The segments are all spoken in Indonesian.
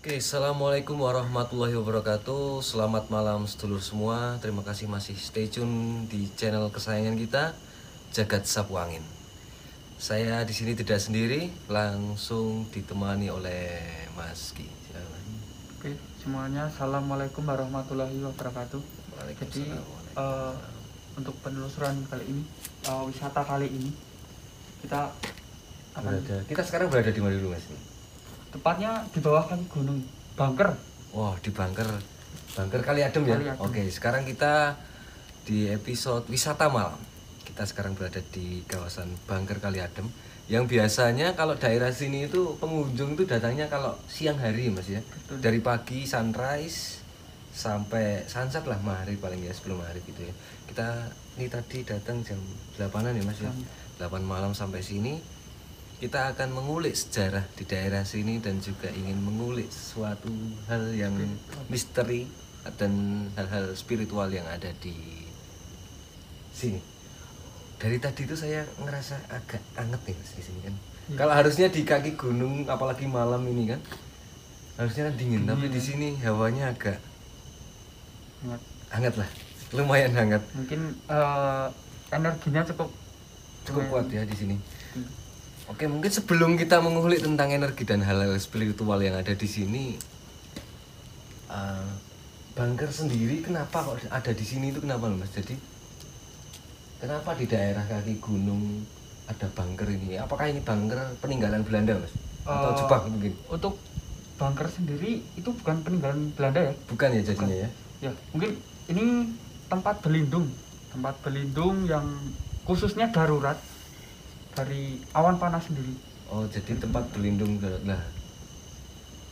Oke, assalamualaikum warahmatullahi wabarakatuh. Selamat malam sedulur semua. Terima kasih masih stay tune di channel kesayangan kita, Jagat Sapu Angin. Saya di sini tidak sendiri, langsung ditemani oleh Mas Ki. Silakan. Oke, semuanya assalamualaikum warahmatullahi wabarakatuh. Jadi Waalaikumsalam. eh, untuk penelusuran kali ini, wisata kali ini kita akan Kita sekarang berada di mana dulu, Mas? tepatnya di bawah kaki gunung Bangker. Wah, di Bangker Kali Adem ya. Kali Adem. Oke, sekarang kita di episode wisata malam. Kita sekarang berada di kawasan Bangker Kali Adem. Yang biasanya kalau daerah sini itu pengunjung itu datangnya kalau siang hari, Mas ya. Betul. Dari pagi sunrise sampai sunset lah, maghrib paling ya, sebelum maghrib gitu ya. Kita ini tadi datang jam 8-an ya, Mas ya. 8 malam sampai sini. Kita akan mengulik sejarah di daerah sini dan juga ingin mengulik suatu hal yang misteri dan hal-hal spiritual yang ada di sini. Dari tadi itu saya ngerasa agak anget nih, Mas, di sini kan. Kalau harusnya di kaki gunung, apalagi malam ini kan, harusnya kan dingin, tapi di sini hawanya agak hangat lah, lumayan hangat. Mungkin energinya cukup Kuat ya di sini. Oke, mungkin sebelum kita mengulik tentang energi dan hal-hal spiritual yang ada di sini, Bangker sendiri kenapa kok ada di sini itu kenapa Mas? Jadi kenapa di daerah kaki gunung ada Bangker ini? Apakah ini Bangker peninggalan Belanda, Mas? Atau Jepang mungkin? Untuk Bangker sendiri itu bukan peninggalan Belanda ya? Bukan ya jadinya ya? Ya, mungkin ini tempat berlindung yang khususnya darurat dari awan panas sendiri. Oh, jadi tempat berlindung lah.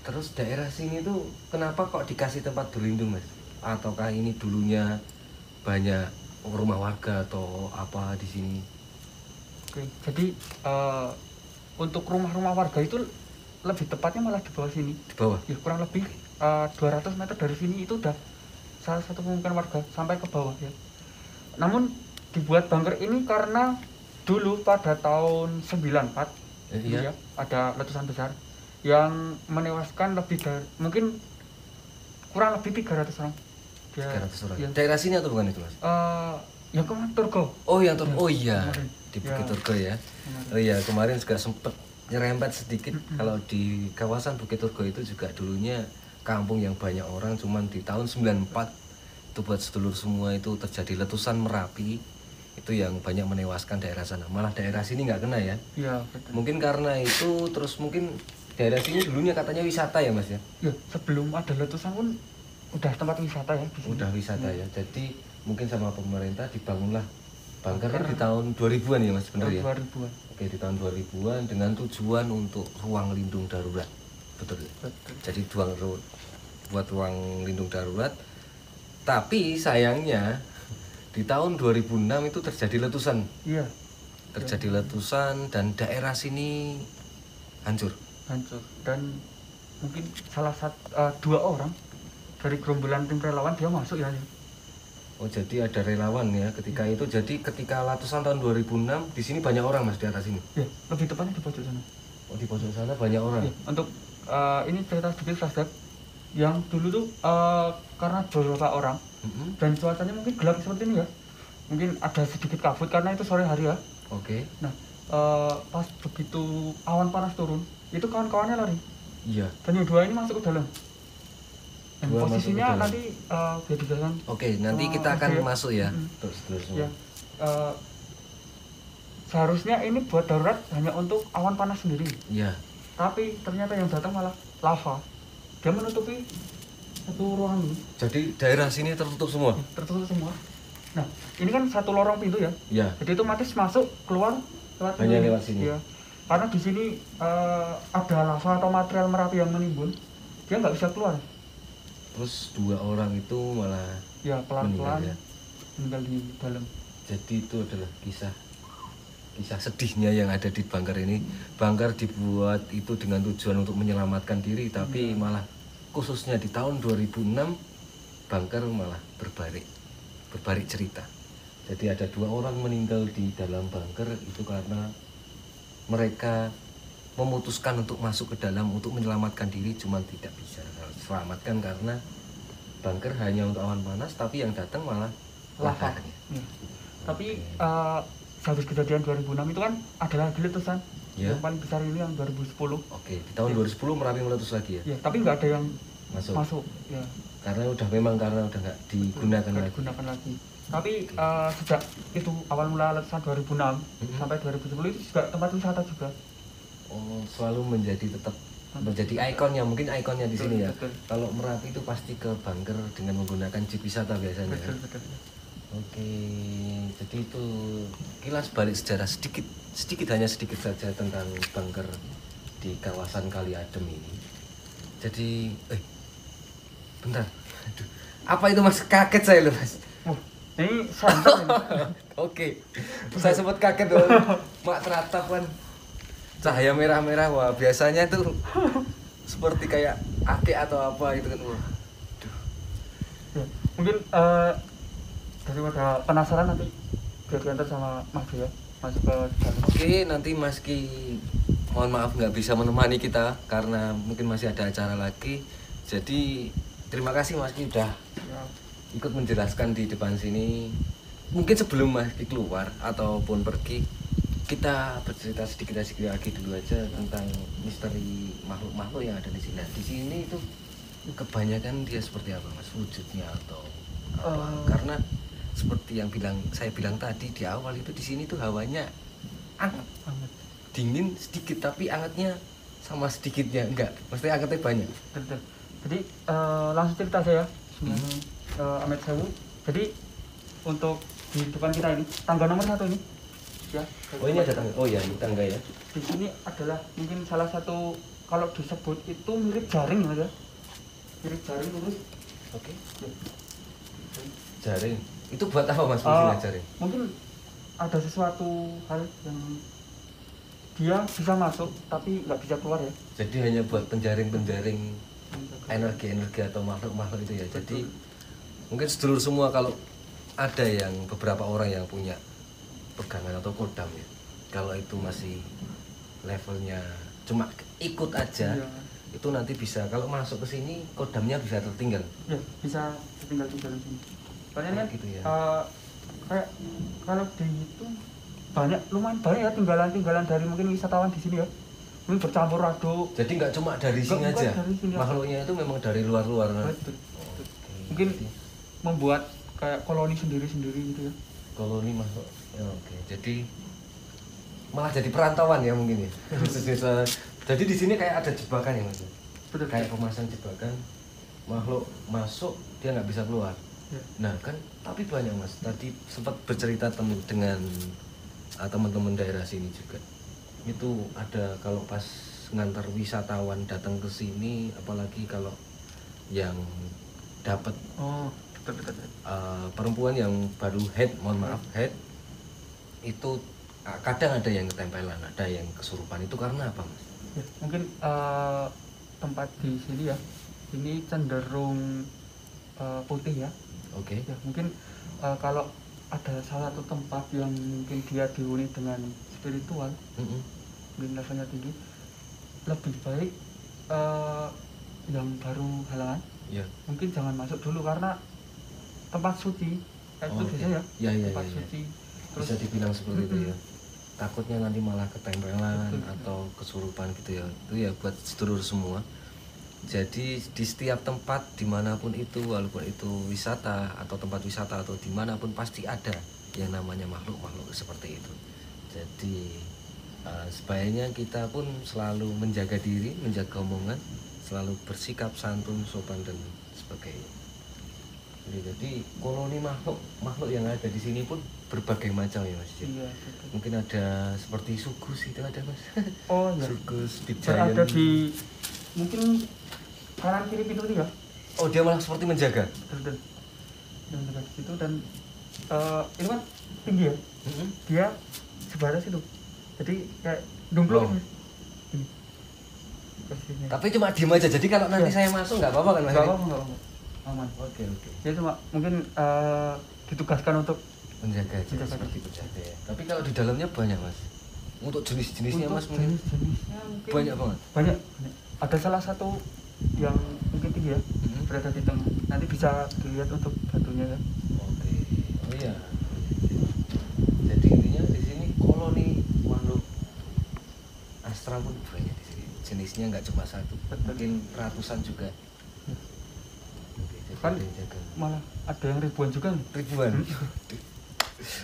Terus daerah sini tuh kenapa kok dikasih tempat berlindung, Mas? Ataukah ini dulunya banyak rumah warga atau apa di sini? Oke, jadi untuk rumah-rumah warga itu lebih tepatnya malah di bawah sini. Di bawah? Ya, kurang lebih 200 meter dari sini itu udah salah satu pemukiman warga sampai ke bawah ya. Namun dibuat Bangker ini karena dulu pada tahun 94 iya. ya, ada letusan besar yang menewaskan lebih dari mungkin kurang lebih 300 orang. 300 orang. Ya, Daerah sini atau bukan itu, Mas? yang kemarin Turgo. Oh, yang Turgo. Oh iya, Kemarin. di Bukit Ya. Turgo ya. Kemarin. Oh iya, kemarin juga sempet nyerempet sedikit. Kalau di kawasan Bukit Turgo itu juga dulunya kampung yang banyak orang, cuman di tahun 94 itu buat sedulur semua itu terjadi letusan Merapi. Itu yang banyak menewaskan daerah sana. Malah daerah sini nggak kena ya. Iya, betul. Mungkin karena itu, terus mungkin daerah sini dulunya katanya wisata ya, Mas ya. Ya, sebelum ada letusan pun udah tempat wisata ya di sini. Udah wisata ya. Jadi mungkin sama pemerintah dibangunlah Bangker kan di tahun 2000-an ya, Mas, bener ya? 2000-an. Oke, di tahun 2000-an dengan tujuan untuk ruang lindung darurat. Betul ya? Betul. Jadi buat ruang lindung darurat. Tapi sayangnya di tahun 2006 itu terjadi letusan. Iya, Terjadi letusan dan daerah sini hancur. dan mungkin salah satu 2 orang dari gerombolan tim relawan dia masuk ya. Oh, jadi ada relawan ya ketika itu. Jadi ketika letusan tahun 2006 di sini banyak orang, Mas, di atas ini. Ya, lebih tepatnya di pojok sana. Oh, di pojok sana banyak orang. Ya, untuk ini cerita sedikit flashback yang dulu tuh karena beberapa orang dan cuacanya mungkin gelap seperti ini ya, mungkin ada sedikit kabut karena itu sore hari ya. Oke. Nah, pas begitu awan panas turun itu kawan-kawannya lari Iya. dan yang 2 ini masuk ke dalam. Dan Dua masuk ke posisinya dalam. nanti biar dijelaskan. Oke, nanti kita akan masuk ya. Terus Ya, seharusnya ini buat darurat hanya untuk awan panas sendiri, Iya. tapi ternyata yang datang malah lava. Dia menutupi satu ruangan ini, Jadi daerah sini tertutup semua. tertutup semua. Nah, ini kan satu lorong pintu ya, Iya. jadi otomatis masuk keluar lewat Hanya sini. lewat sini. Ya, karena di sini ada lava atau material Merapi yang menimbun, dia nggak bisa keluar. Terus 2 orang itu malah Ya, pelan-pelan meninggal ya. meninggal di dalam. Jadi itu adalah kisah sedihnya yang ada di Bangker ini. Bangker dibuat itu dengan tujuan untuk menyelamatkan diri, tapi malah khususnya di tahun 2006 Bangker malah berbalik cerita. Jadi ada 2 orang meninggal di dalam Bangker itu karena mereka memutuskan untuk masuk ke dalam untuk menyelamatkan diri, cuman tidak bisa selamatkan karena bunker hanya untuk awan panas, tapi yang datang malah lava. laharnya. Ya. Tapi habis kejadian 2006 itu kan ada lagi letusan. Ya. Yang paling besar ini yang 2010. Oke, di tahun 2010 Merapi meletus lagi ya? Ya, tapi nggak ada yang Masuk. Ya. Karena udah nggak digunakan lagi. Digunakan lagi. Tapi sejak itu awal mula letusan 2006 sampai 2010 itu juga tempat wisata juga. Oh, selalu tetap menjadi ikonnya, mungkin ikonnya di sini ya. Betul. Kalau Merapi itu pasti ke bunker dengan menggunakan jeep wisata biasanya. Betul. Oke, jadi itu kilas balik sejarah sedikit saja tentang bunker di kawasan Kali Adem ini. Jadi, bentar, aduh, apa itu Mas? Kaget saya loh Mas. Ini santai. Oke, saya sempat kaget loh, mak teratap kan, cahaya merah-merah, wah biasanya tuh seperti kayak ake atau apa gitu kan, wah. Ya, mungkin daripada penasaran nanti biar diantar sama Mas ya masuk ke dalam. Oke, nanti Mas Ki mohon maaf nggak bisa menemani kita karena mungkin masih ada acara lagi. Jadi terima kasih Mas Ki udah Ya. ikut menjelaskan di depan sini. Mungkin sebelum Mas Ki keluar ataupun pergi, kita bercerita sedikit lagi dulu aja tentang misteri makhluk-makhluk yang ada di sini. Nah, di sini itu kebanyakan dia seperti apa Mas wujudnya atau apa? Karena seperti yang saya bilang tadi di awal itu di sini tuh hawanya hangat, dingin sedikit tapi hangatnya sama sedikitnya enggak, mesti hangatnya banyak. Betul. Jadi langsung cerita saya Ahmed Sewu. Jadi untuk di depan kita ini tangga nomor 1 ini ya. Oh ini ada tangga. Oh ya ini tangga ya. Di sini adalah mungkin salah satu kalau disebut itu mirip jaring ya. Mirip jaring terus. Oke. Jaring. Itu buat apa Mas fungsinya jaring? Mungkin ada sesuatu hal yang dia bisa masuk tapi nggak bisa keluar ya. Jadi hanya buat penjaring energi atau makhluk itu ya. Jadi mungkin sedulur semua kalau ada yang beberapa orang yang punya pegangan atau kodam ya, kalau itu masih levelnya cuma ikut aja ya. Itu nanti bisa kalau masuk ke sini kodamnya bisa tertinggal ya, bisa tertinggal di dalam sini. Soalnya kan gitu ya. Kayak kalau di itu lumayan banyak ya tinggalan dari mungkin wisatawan di sini ya. Ini bercampur aduk. Jadi nggak cuma dari sini aja. Dari sini makhluknya itu memang dari luar-luar. Betul. Mungkin membuat kayak koloni sendiri-sendiri gitu ya. Koloni makhluk. Ya, oke. Jadi malah jadi perantauan ya mungkin ya. Jadi di sini kayak ada jebakan ya Mas. Betul. Kayak pemasan jebakan. Makhluk masuk dia nggak bisa keluar. Ya. Nah kan tapi banyak Mas. Tadi sempat bercerita dengan teman-teman daerah sini juga. Itu ada kalau pas ngantar wisatawan datang ke sini, apalagi kalau yang dapat perempuan yang baru mohon maaf head itu kadang ada yang ketempelan, ada yang kesurupan. Itu karena apa Mas? Ya, mungkin tempat di sini ya ini cenderung putih ya. Oke. Ya, mungkin kalau ada salah satu tempat yang mungkin dia dihuni dengan spiritual, mungkin levelnya tinggi, lebih baik yang baru halangan, mungkin jangan masuk dulu karena tempat suci kayak itu biasanya ya, tempat suci. Terus bisa dibilang seperti itu ya. Takutnya nanti malah ketempelan atau kesurupan gitu ya. Itu ya buat sedulur semua. Jadi di setiap tempat dimanapun itu, walaupun itu wisata atau tempat wisata atau dimanapun pasti ada yang namanya makhluk-makhluk seperti itu. Jadi sebaiknya kita pun selalu menjaga diri, menjaga omongan, selalu bersikap santun, sopan dan sebagainya. Jadi koloni makhluk yang ada di sini pun berbagai macam ya Mas. Iya, mungkin ada seperti sugus itu ada Mas. Oh iya. Sugus ada di mungkin kanan kiri pintu ya. Oh dia malah seperti menjaga. Betul. Yang dekat situ dan itu kan tinggi ya. Dia sebatas itu. Jadi kayak dumplung. Tapi cuma diem aja. Jadi kalau nanti saya masuk nggak apa-apa kan Mas? Nggak apa-apa. Aman. Oke. Ya cuma mungkin ditugaskan untuk menjaga aja, seperti penjaga ya. Tapi kalau di dalamnya banyak Mas. Untuk jenis-jenisnya Untuk Mas mungkin jenis-jenisnya mungkin banyak banget. banyak. Ada salah satu yang mungkin tinggi ya, berada di tengah. Nanti bisa dilihat untuk batunya ya. Oke. Oh iya. Jadi intinya di sini koloni makhluk astral pun banyak di sini. Jenisnya nggak cuma satu, mungkin ratusan juga. Oke, jadi Kan ada yang jaga. malah ada yang ribuan juga nih. Ribuan.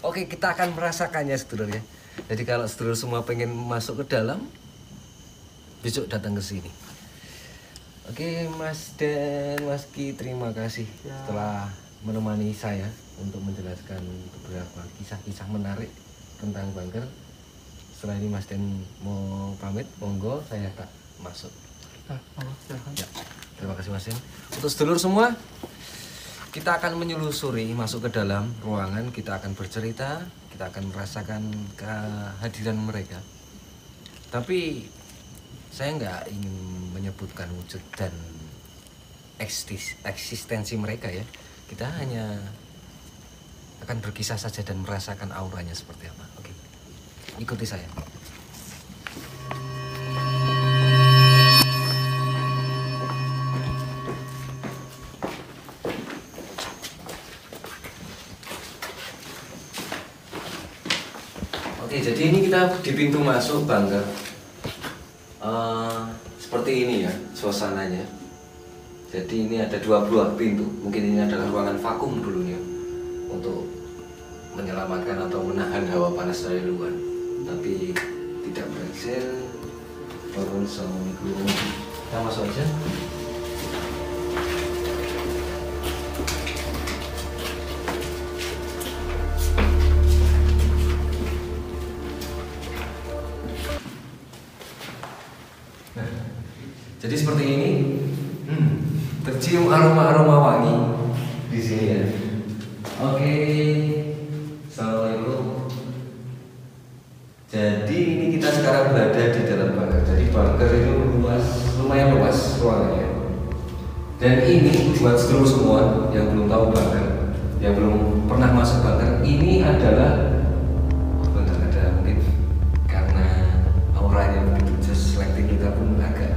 Oke, kita akan merasakannya sedulur ya. Jadi kalau sedulur semua pengen masuk ke dalam, besok datang ke sini. Oke, Mas dan Mas Ki, terima kasih Ya. telah menemani saya untuk menjelaskan beberapa kisah-kisah menarik tentang bunker. Setelah ini Mas Den mau pamit, monggo saya tak masuk. Nah, monggo, silakan. Ya, terima kasih Mas Den. Untuk sedulur semua, kita akan menyelusuri masuk ke dalam ruangan, kita akan bercerita, kita akan merasakan kehadiran mereka. Tapi saya nggak ingin menyebutkan wujud dan eksistensi mereka ya. Kita hanya akan berkisah saja dan merasakan auranya seperti apa. Oke, ikuti saya. Oke, jadi ini kita di pintu masuk bunker. Seperti ini ya suasananya. Jadi ini ada dua buah pintu. Mungkin ini adalah ruangan vakum dulunya untuk menyelamatkan atau menahan hawa panas dari luar. Tapi tidak berhasil. Assalamualaikum. Kita masuk aja. Jadi seperti ini, tercium aroma wangi di sini ya. Oke, assalamualaikum. Jadi ini kita sekarang berada di dalam bunker. Jadi bunker itu lumayan luas ruangannya. Dan ini buat seluruh semua yang belum tahu bunker, yang belum pernah masuk bunker, ini adalah ada mungkin karena auranya begitu just lighting kita pun agak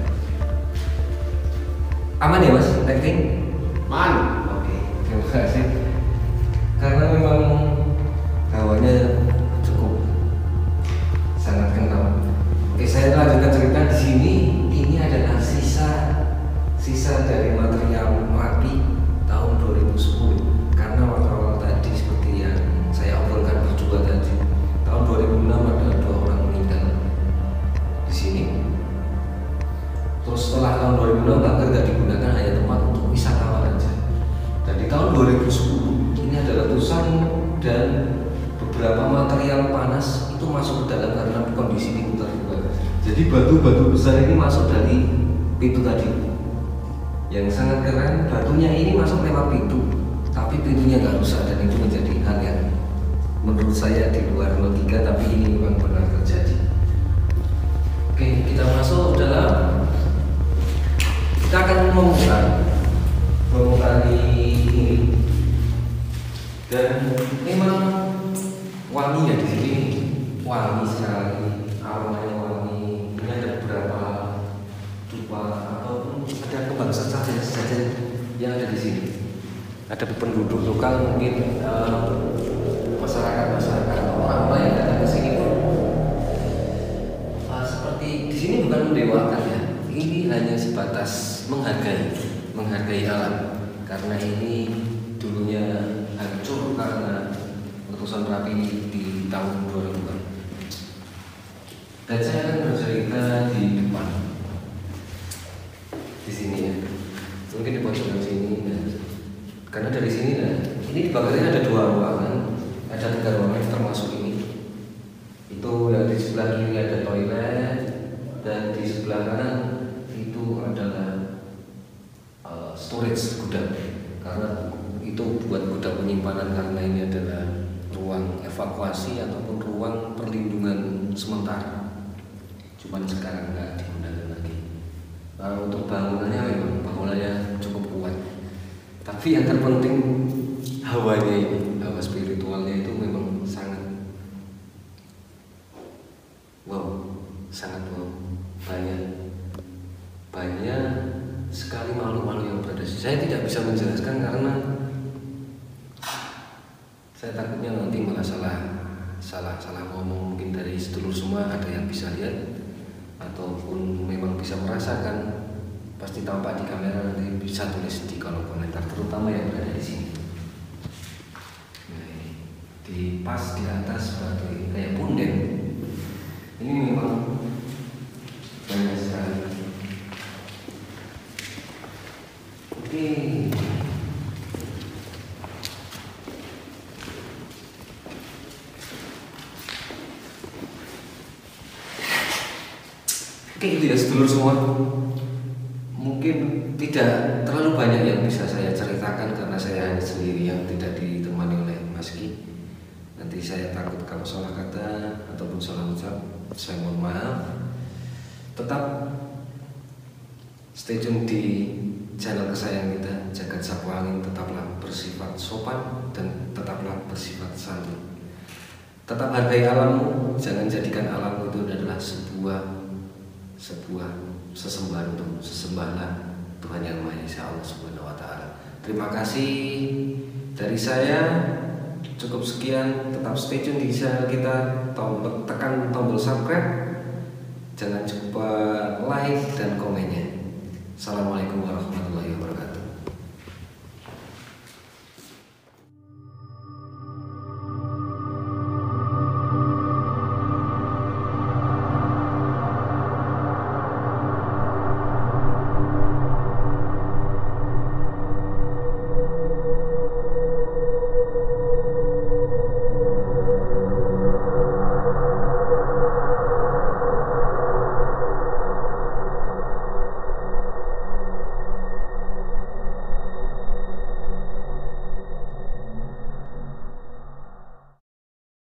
aman ya Mas, lighting? Man. Oke, terima kasih. Karena memang hawanya cukup sangat kental. Oke, saya lanjutkan cerita di sini. Ini adalah sisa dari material Merapi tahun 2010. Karena awal tadi seperti yang saya obrolkan berdua tadi, tahun 2006 ada 2 orang meninggal di sini. Terus setelah tahun 2006 bunker tidak digunakan, hanya tempat untuk wisatawan aja. Dan di tahun 2010 ini ada letusan dan beberapa material panas itu masuk ke dalam karena kondisi pintu terbuka. Jadi batu-batu besar ini masuk dari pintu tadi. Yang sangat keren, batunya ini masuk lewat pintu, tapi pintunya nggak rusak dan itu menjadi hal yang menurut saya di luar logika, tapi ini memang benar terjadi. Oke, kita masuk dalam. Kita akan membuka ini dan memang wanginya di sini wangi sekali, aromanya wangi. Ini ada beberapa dupa ataupun ada kembang saja yang ada di sini. Ada penduduk lokal mungkin masyarakat atau orang-orang yang datang ke sini pun seperti di sini bukan mendewakan ya. Ini hanya sebatas menghargai alam, karena ini dulunya hancur karena letusan Merapi di tahun 2000-an. Dan saya akan bercerita di depan, di sini ya, mungkin di pojokan sini. Nah, karena dari sini, nah, ini di bunker ada 2 ruangan, ada 3 ruangan termasuk ini. Itu yang di sebelah kiri ada toilet dan di sebelah kanan itu adalah storage gudang, karena itu buat gudang penyimpanan, karena ini adalah ruang evakuasi ataupun ruang perlindungan sementara. Cuman sekarang nggak digunakan lagi. Untuk bangunannya memang bangunannya cukup kuat, tapi yang terpenting hawanya ini, hawa spiritualnya itu memang sangat bisa menjelaskan karena saya takutnya nanti malah salah ngomong. Mungkin dari sedulur semua ada yang bisa lihat ataupun memang bisa merasakan, pasti tampak di kamera, nanti bisa tulis di kolom komentar, terutama yang berada di sini. Nah, di pas di atas batu ini kayak punden, ini memang banyak sekali. Oke. Oke, itu ya sedulur semua. Mungkin tidak terlalu banyak yang bisa saya ceritakan karena saya hanya sendiri yang tidak ditemani oleh Mas Ki. Nanti saya takut kalau salah kata ataupun salah ucap, saya mohon maaf. Tetap stay tune di channel kesayangan kita, Jagat Sapu Angin. Tetaplah bersifat sopan dan tetaplah bersifat santun. Tetap hargai alammu, jangan jadikan alammu itu adalah sebuah sesembahan untuk sesembahlah Tuhan Yang Maha Esa, Allah Subhanahu wa Ta'ala. Terima kasih dari saya. Cukup sekian, tetap stay tune di channel kita, tekan tombol subscribe, jangan lupa like dan komennya. Assalamualaikum warahmatullahi wabarakatuh.